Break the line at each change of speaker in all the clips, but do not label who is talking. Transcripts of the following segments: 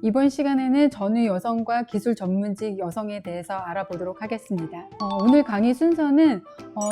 이번 시간에는 전후 여성과 기술 전문직 여성에 대해서 알아보도록 하겠습니다. 오늘 강의 순서는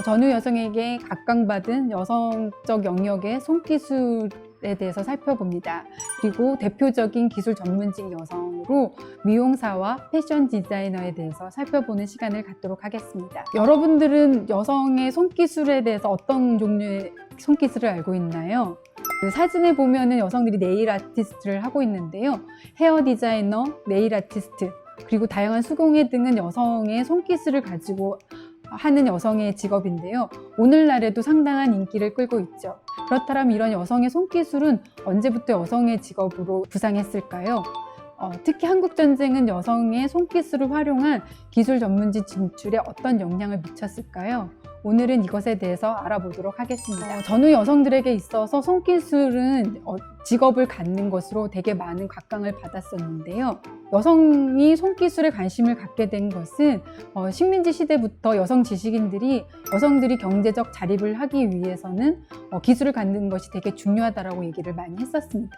전후 여성에게 각광받은 여성적 영역의 손기술에 대해서 살펴봅니다. 그리고 대표적인 기술 전문직 여성으로 미용사와 패션 디자이너에 대해서 살펴보는 시간을 갖도록 하겠습니다. 여러분들은 여성의 손기술에 대해서 어떤 종류의 손기술을 알고 있나요? 그 사진에 보면은 여성들이 네일 아티스트를 하고 있는데요. 헤어 디자이너, 네일 아티스트, 그리고 다양한 수공예 등은 여성의 손기술을 가지고 하는 여성의 직업인데요. 오늘날에도 상당한 인기를 끌고 있죠. 그렇다면 이런 여성의 손기술은 언제부터 여성의 직업으로 부상했을까요? 특히 한국전쟁은 여성의 손기술을 활용한 기술 전문직 진출에 어떤 영향을 미쳤을까요? 오늘은 이것에 대해서 알아보도록 하겠습니다. 전후 여성들에게 있어서 손기술은 직업을 갖는 것으로 되게 많은 각광을 받았었는데요. 여성이 손기술에 관심을 갖게 된 것은 식민지 시대부터 여성 지식인들이 여성들이 경제적 자립을 하기 위해서는 기술을 갖는 것이 되게 중요하다고 얘기를 많이 했었습니다.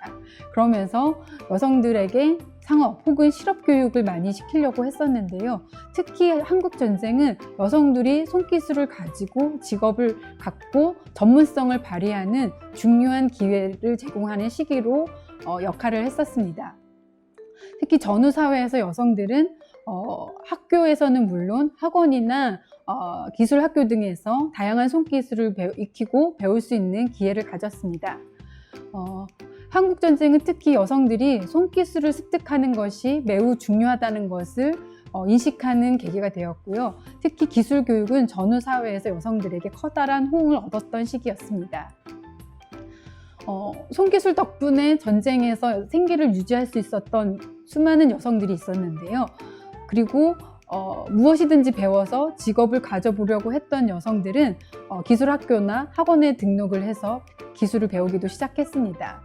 그러면서 여성들에게 상업 혹은 실업 교육을 많이 시키려고 했었는데요. 특히 한국 전쟁은 여성들이 손기술을 가지고 직업을 갖고 전문성을 발휘하는 중요한 기회를 제공하는 시기로 역할을 했었습니다. 특히 전후 사회에서 여성들은 학교에서는 물론 학원이나 기술 학교 등에서 다양한 손기술을 익히고 배울 수 있는 기회를 가졌습니다. 한국전쟁은 특히 여성들이 손기술을 습득하는 것이 매우 중요하다는 것을 인식하는 계기가 되었고요. 특히 기술 교육은 전후 사회에서 여성들에게 커다란 호응을 얻었던 시기였습니다. 손기술 덕분에 전쟁에서 생계를 유지할 수 있었던 수많은 여성들이 있었는데요. 그리고 무엇이든지 배워서 직업을 가져보려고 했던 여성들은 기술학교나 학원에 등록을 해서 기술을 배우기도 시작했습니다.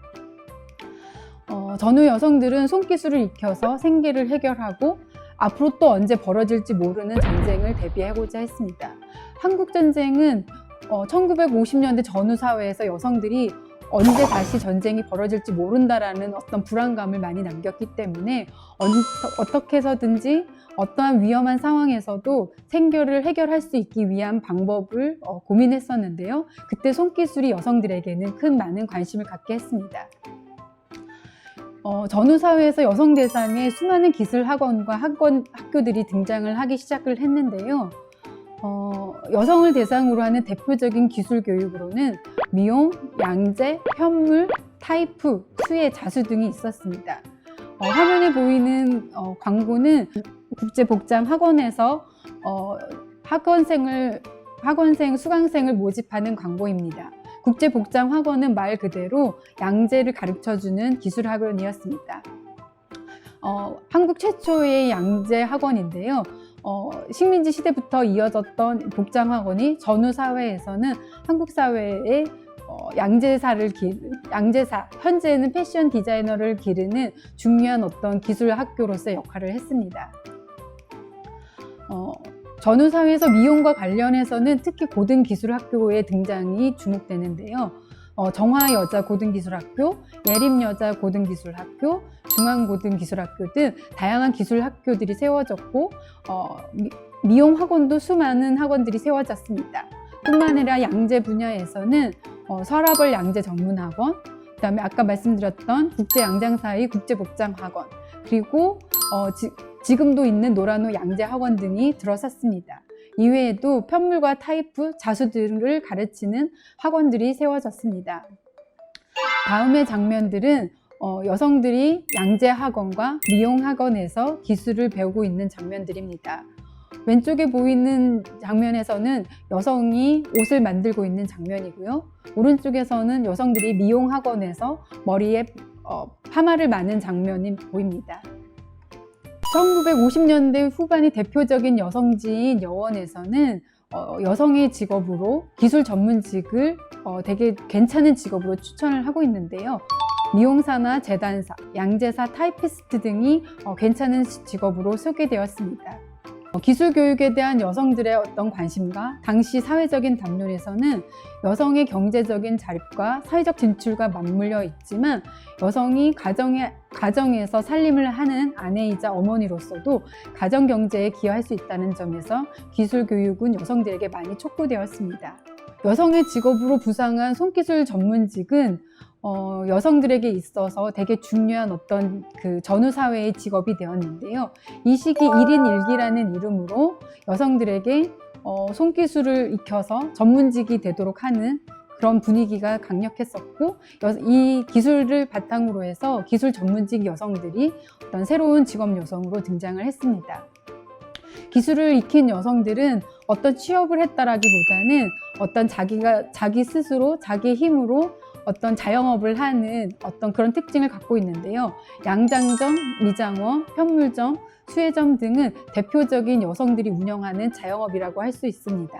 전후 여성들은 손기술을 익혀서 생계를 해결하고 앞으로 또 언제 벌어질지 모르는 전쟁을 대비하고자 했습니다. 한국전쟁은 1950년대 전후 사회에서 여성들이 언제 다시 전쟁이 벌어질지 모른다라는 어떤 불안감을 많이 남겼기 때문에 어떻게 해서든지 어떠한 위험한 상황에서도 생계를 해결할 수 있기 위한 방법을 고민했었는데요. 그때 손기술이 여성들에게는 많은 관심을 갖게 했습니다. 전후 사회에서 여성 대상의 수많은 기술 학원과 학교들이 등장을 하기 시작을 했는데요. 여성을 대상으로 하는 대표적인 기술 교육으로는 미용, 양재, 현물, 타이프, 수예, 자수 등이 있었습니다. 화면에 보이는 광고는 국제복장학원에서 수강생을 모집하는 광고입니다. 국제복장학원은 말 그대로 양재를 가르쳐주는 기술학원이었습니다. 한국 최초의 양재학원인데요. 식민지 시대부터 이어졌던 복장학원이 전후 사회에서는 한국 사회의 양재사, 현재는 패션 디자이너를 기르는 중요한 어떤 기술 학교로서의 역할을 했습니다. 전후 사회에서 미용과 관련해서는 특히 고등기술학교의 등장이 주목되는데요. 정화여자고등기술학교, 예림여자고등기술학교, 중앙고등기술학교 등 다양한 기술학교들이 세워졌고 미용학원도 수많은 학원들이 세워졌습니다. 뿐만 아니라 양재 분야에서는 서라벌 양재 전문학원, 그 다음에 아까 말씀드렸던 국제양장사의 국제복장학원, 그리고 지금도 있는 노란호 양재학원 등이 들어섰습니다. 이외에도 편물과 타이프, 자수 등을 가르치는 학원들이 세워졌습니다. 다음의 장면들은 여성들이 양재학원과 미용학원에서 기술을 배우고 있는 장면들입니다. 왼쪽에 보이는 장면에서는 여성이 옷을 만들고 있는 장면이고요. 오른쪽에서는 여성들이 미용학원에서 머리에 파마를 마는 장면이 보입니다. 1950년대 후반의 대표적인 여성지인 여원에서는 여성의 직업으로 기술 전문직을 되게 괜찮은 직업으로 추천을 하고 있는데요. 미용사나 재단사, 양재사, 타이피스트 등이 괜찮은 직업으로 소개되었습니다. 기술 교육에 대한 여성들의 어떤 관심과 당시 사회적인 담론에서는 여성의 경제적인 자립과 사회적 진출과 맞물려 있지만 여성이 가정에서 살림을 하는 아내이자 어머니로서도 가정 경제에 기여할 수 있다는 점에서 기술 교육은 여성들에게 많이 촉구되었습니다. 여성의 직업으로 부상한 손기술 전문직은 여성들에게 있어서 되게 중요한 어떤 그 전후사회의 직업이 되었는데요. 이 시기 1인 1기라는 이름으로 여성들에게 손기술을 익혀서 전문직이 되도록 하는 그런 분위기가 강력했었고, 이 기술을 바탕으로 해서 기술 전문직 여성들이 어떤 새로운 직업 여성으로 등장을 했습니다. 기술을 익힌 여성들은 어떤 취업을 했다라기보다는 어떤 자기 스스로 자기 힘으로 어떤 자영업을 하는 어떤 그런 특징을 갖고 있는데요. 양장점, 미장원, 편물점, 수혜점 등은 대표적인 여성들이 운영하는 자영업이라고 할 수 있습니다.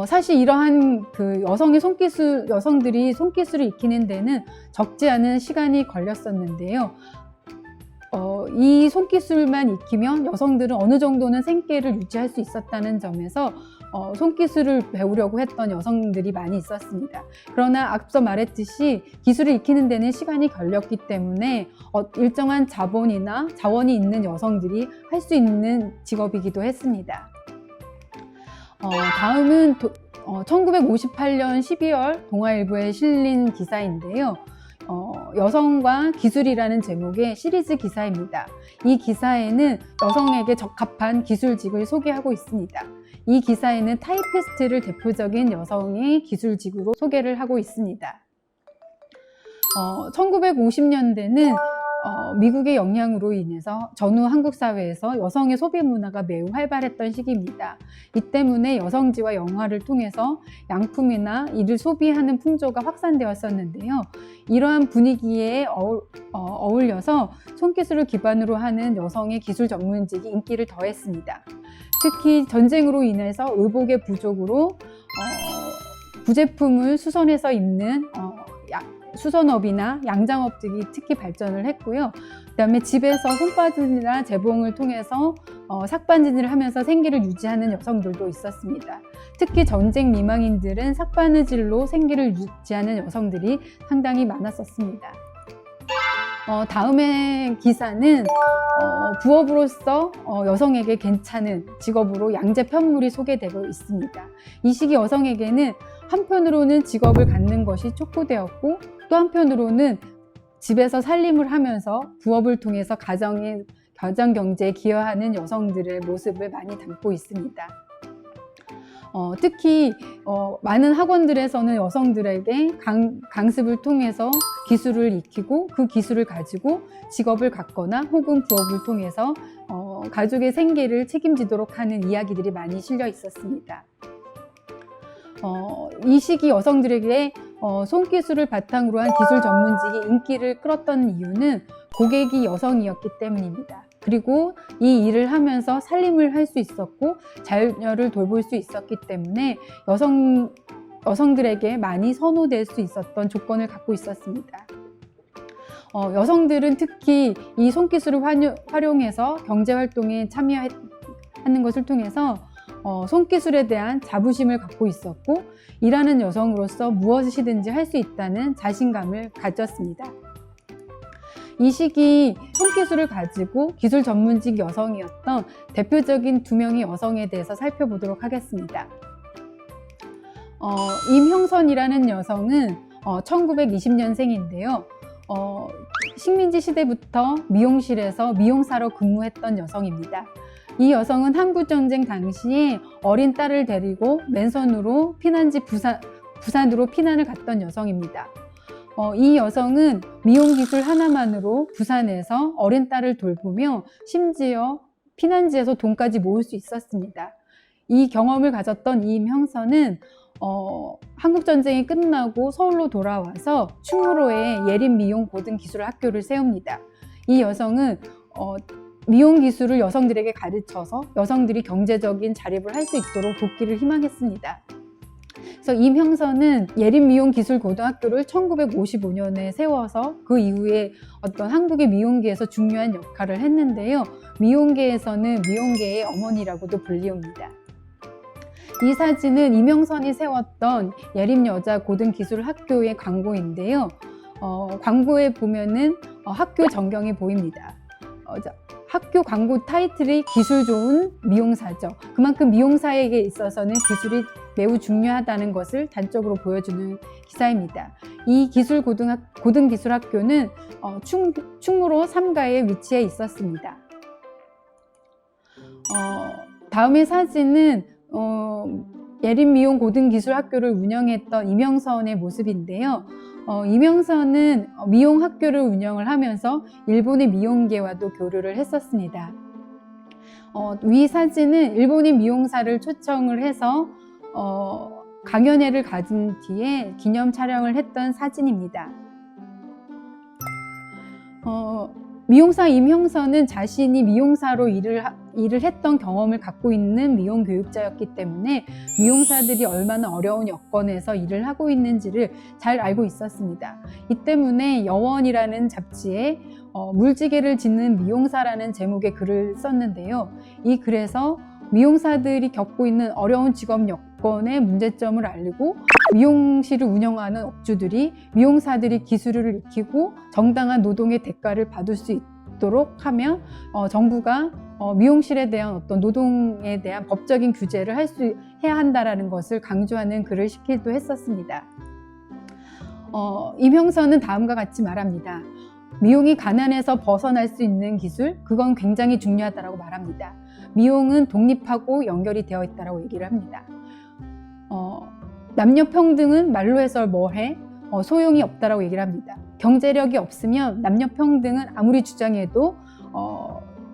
사실 이러한 그 여성들이 손기술을 익히는 데는 적지 않은 시간이 걸렸었는데요. 이 손기술만 익히면 여성들은 어느 정도는 생계를 유지할 수 있었다는 점에서 손기술을 배우려고 했던 여성들이 많이 있었습니다. 그러나 앞서 말했듯이 기술을 익히는 데는 시간이 걸렸기 때문에 일정한 자원이 있는 여성들이 할 수 있는 직업이기도 했습니다. 다음은 1958년 12월 동아일보에 실린 기사인데요. 여성과 기술이라는 제목의 시리즈 기사입니다. 이 기사에는 여성에게 적합한 기술직을 소개하고 있습니다. 이 기사에는 타이피스트를 대표적인 여성의 기술직으로 소개를 하고 있습니다. 1950년대는 미국의 영향으로 인해서 전후 한국 사회에서 여성의 소비 문화가 매우 활발했던 시기입니다. 이 때문에 여성지와 영화를 통해서 양품이나 이를 소비하는 풍조가 확산되었었는데요. 이러한 분위기에 어울려서 손기술을 기반으로 하는 여성의 기술 전문직이 인기를 더했습니다. 특히 전쟁으로 인해서 의복의 부족으로 부제품을 수선해서 입는 수선업이나 양장업 등이 특히 발전을 했고요. 그다음에 집에서 손바느질이나 재봉을 통해서 삭바느질을 하면서 생계를 유지하는 여성들도 있었습니다. 특히 전쟁 미망인들은 삭바느질로 생계를 유지하는 여성들이 상당히 많았었습니다. 다음의 기사는 부업으로서 여성에게 괜찮은 직업으로 양재 편물이 소개되고 있습니다. 이 시기 여성에게는 한편으로는 직업을 갖는 것이 촉구되었고 또 한편으로는 집에서 살림을 하면서 부업을 통해서 가정 경제에 기여하는 여성들의 모습을 많이 담고 있습니다. 특히 많은 학원들에서는 여성들에게 강습을 통해서 기술을 익히고 그 기술을 가지고 직업을 갖거나 혹은 부업을 통해서 가족의 생계를 책임지도록 하는 이야기들이 많이 실려 있었습니다. 이 시기 여성들에게 손기술을 바탕으로 한 기술 전문직이 인기를 끌었던 이유는 고객이 여성이었기 때문입니다. 그리고 이 일을 하면서 살림을 할 수 있었고 자녀를 돌볼 수 있었기 때문에 여성들에게 많이 선호될 수 있었던 조건을 갖고 있었습니다. 여성들은 특히 이 손기술을 활용해서 경제활동에 참여하는 것을 통해서 손기술에 대한 자부심을 갖고 있었고 일하는 여성으로서 무엇이든지 할 수 있다는 자신감을 가졌습니다. 이 시기 손기술을 가지고 기술 전문직 여성이었던 대표적인 2명의 여성에 대해서 살펴보도록 하겠습니다. 임형선이라는 여성은 1920년생인데요. 식민지 시대부터 미용실에서 미용사로 근무했던 여성입니다. 이 여성은 한국전쟁 당시에 어린 딸을 데리고 맨손으로 피난지 부산으로 피난을 갔던 여성입니다. 이 여성은 미용기술 하나만으로 부산에서 어린 딸을 돌보며 심지어 피난지에서 돈까지 모을 수 있었습니다. 이 경험을 가졌던 임형선은 한국전쟁이 끝나고 서울로 돌아와서 충무로에 예림 미용 고등 기술 학교를 세웁니다. 이 여성은 미용 기술을 여성들에게 가르쳐서 여성들이 경제적인 자립을 할 수 있도록 돕기를 희망했습니다. 그래서 임형선은 예림미용기술고등학교를 1955년에 세워서 그 이후에 어떤 한국의 미용계에서 중요한 역할을 했는데요. 미용계에서는 미용계의 어머니라고도 불리웁니다. 이 사진은 임형선이 세웠던 예림여자고등기술학교의 광고인데요. 광고에 보면은 학교 전경이 보입니다. 학교 광고 타이틀이 기술 좋은 미용사죠. 그만큼 미용사에게 있어서는 기술이 매우 중요하다는 것을 단적으로 보여주는 기사입니다. 이 고등기술학교는 충무로 3가에 위치해 있었습니다. 다음의 사진은 예림미용고등기술학교를 운영했던 임형선의 모습인데요. 임형선은 미용학교를 운영을 하면서 일본의 미용계와도 교류를 했었습니다. 위 사진은 일본인 미용사를 초청을 해서 강연회를 가진 뒤에 기념 촬영을 했던 사진입니다. 미용사 임형선은 자신이 미용사로 일을 했던 경험을 갖고 있는 미용 교육자였기 때문에 미용사들이 얼마나 어려운 여건에서 일을 하고 있는지를 잘 알고 있었습니다. 이 때문에 여원이라는 잡지에 물지개를 짓는 미용사라는 제목의 글을 썼는데요. 이 글에서 미용사들이 겪고 있는 어려운 직업 여건의 문제점을 알리고 미용실을 운영하는 업주들이 미용사들이 기술을 익히고 정당한 노동의 대가를 받을 수 있도록 하면 정부가 미용실에 대한 어떤 노동에 대한 법적인 규제를 해야 한다라는 것을 강조하는 글을 시키기도 했었습니다. 임형선은 다음과 같이 말합니다. 미용이 가난에서 벗어날 수 있는 기술, 그건 굉장히 중요하다고 말합니다. 미용은 독립하고 연결이 되어 있다고 얘기를 합니다. 남녀 평등은 말로 해서 뭐해? 소용이 없다라고 얘기를 합니다. 경제력이 없으면 남녀 평등은 아무리 주장해도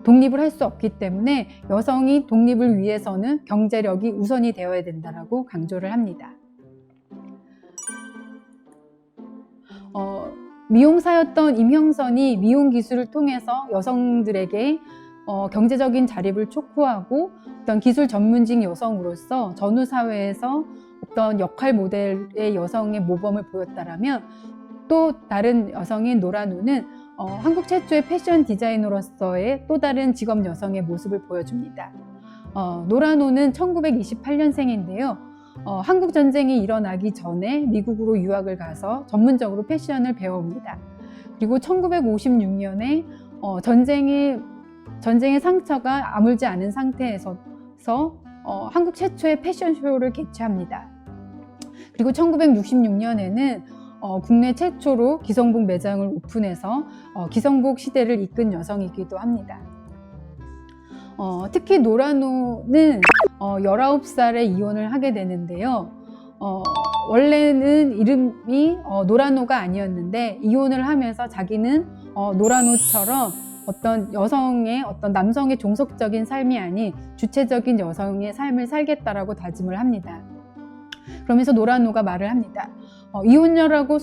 독립을 할 수 없기 때문에 여성이 독립을 위해서는 경제력이 우선이 되어야 된다라고 강조를 합니다. 미용사였던 임형선이 미용 기술을 통해서 여성들에게 경제적인 자립을 촉구하고 어떤 기술 전문직 여성으로서 전후 사회에서 어떤 역할 모델의 여성의 모범을 보였다라면 또 다른 여성인 노라노는 한국 최초의 패션 디자이너로서의 또 다른 직업 여성의 모습을 보여줍니다. 노라노는 1928년생인데요. 한국 전쟁이 일어나기 전에 미국으로 유학을 가서 전문적으로 패션을 배웁니다. 그리고 1956년에 전쟁의 상처가 아물지 않은 상태에서 한국 최초의 패션쇼를 개최합니다. 그리고 1966년에는 국내 최초로 기성복 매장을 오픈해서 기성복 시대를 이끈 여성이기도 합니다. 특히 노라노는 19살에 이혼을 하게 되는데요. 원래는 이름이 노라노가 아니었는데 이혼을 하면서 자기는 노라노처럼 어떤 여성의 어떤 남성의 종속적인 삶이 아닌 주체적인 여성의 삶을 살겠다라고 다짐을 합니다. 그러면서 노라노가 말을 합니다. 이혼녀라고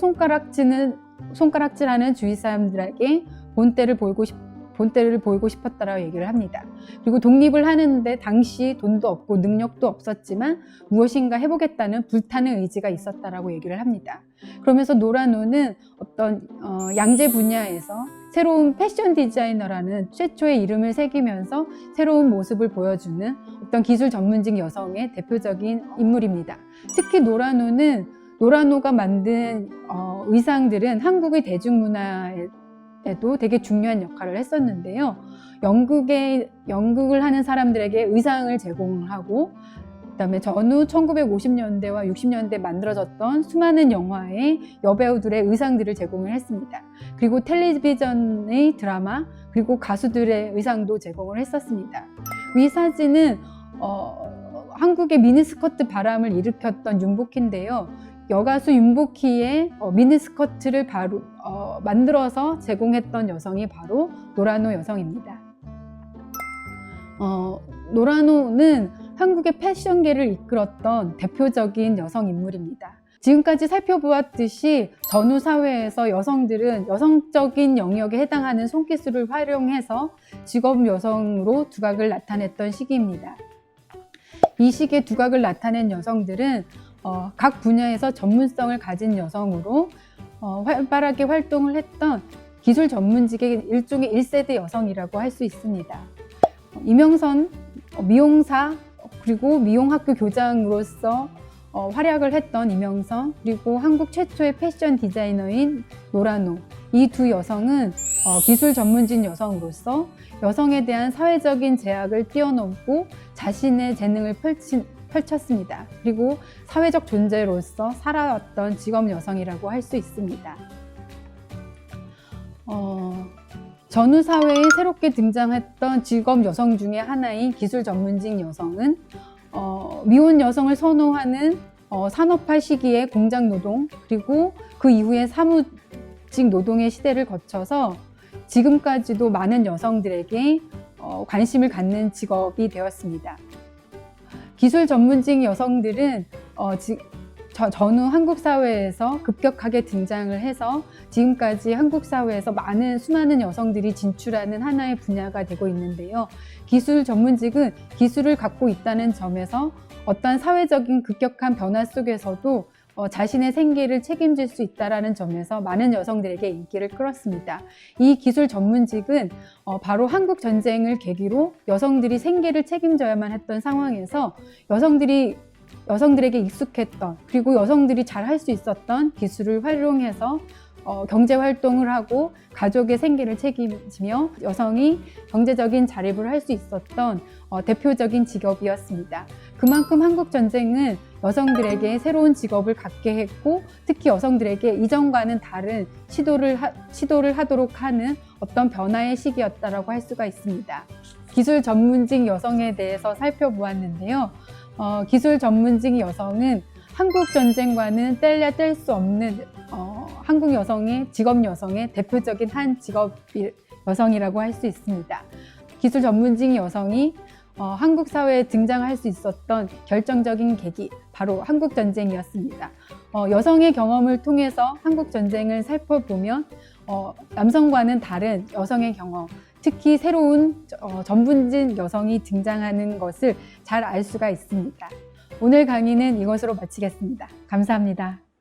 손가락질하는 주위 사람들에게 본때를 보이고 싶었다라고 얘기를 합니다. 그리고 독립을 하는데 당시 돈도 없고 능력도 없었지만 무엇인가 해보겠다는 불타는 의지가 있었다라고 얘기를 합니다. 그러면서 노라노는 어떤 양재 분야에서 새로운 패션 디자이너라는 최초의 이름을 새기면서 새로운 모습을 보여주는 어떤 기술 전문직 여성의 대표적인 인물입니다. 특히 노라노가 만든 의상들은 한국의 대중문화에도 되게 중요한 역할을 했었는데요. 연극을 하는 사람들에게 의상을 제공하고 그다음에 전후 1950년대와 60년대 만들어졌던 수많은 영화의 여배우들의 의상들을 제공을 했습니다. 그리고 텔레비전의 드라마 그리고 가수들의 의상도 제공을 했었습니다. 위 사진은 한국의 미니스커트 바람을 일으켰던 윤복희인데요. 여가수 윤복희의 미니스커트를 바로 만들어서 제공했던 여성이 바로 노라노 여성입니다. 노라노는 한국의 패션계를 이끌었던 대표적인 여성 인물입니다. 지금까지 살펴보았듯이 전후 사회에서 여성들은 여성적인 영역에 해당하는 손기술을 활용해서 직업 여성으로 두각을 나타냈던 시기입니다. 이 시기에 두각을 나타낸 여성들은 각 분야에서 전문성을 가진 여성으로 활발하게 활동을 했던 기술 전문직의 일종의 1세대 여성이라고 할 수 있습니다. 이명선 미용사 그리고 미용학교 교장으로서 활약을 했던 이명선, 그리고 한국 최초의 패션 디자이너인 노라노, 이 두 여성은 기술 전문직 여성으로서 여성에 대한 사회적인 제약을 뛰어넘고 자신의 재능을 펼쳤습니다. 그리고 사회적 존재로서 살아왔던 직업 여성이라고 할 수 있습니다. 전후 사회에 새롭게 등장했던 직업 여성 중에 하나인 기술 전문직 여성은 미혼 여성을 선호하는 산업화 시기의 공장 노동, 그리고 그 이후에 사무직 노동의 시대를 거쳐서 지금까지도 많은 여성들에게 관심을 갖는 직업이 되었습니다. 기술 전문직 여성들은 전후 한국 사회에서 급격하게 등장을 해서 지금까지 한국 사회에서 수많은 여성들이 진출하는 하나의 분야가 되고 있는데요. 기술 전문직은 기술을 갖고 있다는 점에서 어떤 사회적인 급격한 변화 속에서도 자신의 생계를 책임질 수 있다는 점에서 많은 여성들에게 인기를 끌었습니다. 이 기술 전문직은 바로 한국 전쟁을 계기로 여성들이 생계를 책임져야만 했던 상황에서 여성들에게 익숙했던, 그리고 여성들이 잘 할 수 있었던 기술을 활용해서 경제 활동을 하고 가족의 생계를 책임지며 여성이 경제적인 자립을 할 수 있었던 대표적인 직업이었습니다. 그만큼 한국 전쟁은 여성들에게 새로운 직업을 갖게 했고, 특히 여성들에게 이전과는 다른 시도를 하도록 하는 어떤 변화의 시기였다라고 할 수가 있습니다. 기술 전문직 여성에 대해서 살펴보았는데요. 기술 전문직 여성은 한국 전쟁과는 뗄래야 뗄 수 없는 한국 여성의 직업 여성의 대표적인 한 직업 여성이라고 할 수 있습니다. 기술 전문직 여성이 한국 사회에 등장할 수 있었던 결정적인 계기, 바로 한국 전쟁이었습니다. 여성의 경험을 통해서 한국 전쟁을 살펴보면 남성과는 다른 여성의 경험, 특히 새로운 전문직 여성이 등장하는 것을 잘 알 수가 있습니다. 오늘 강의는 이것으로 마치겠습니다. 감사합니다.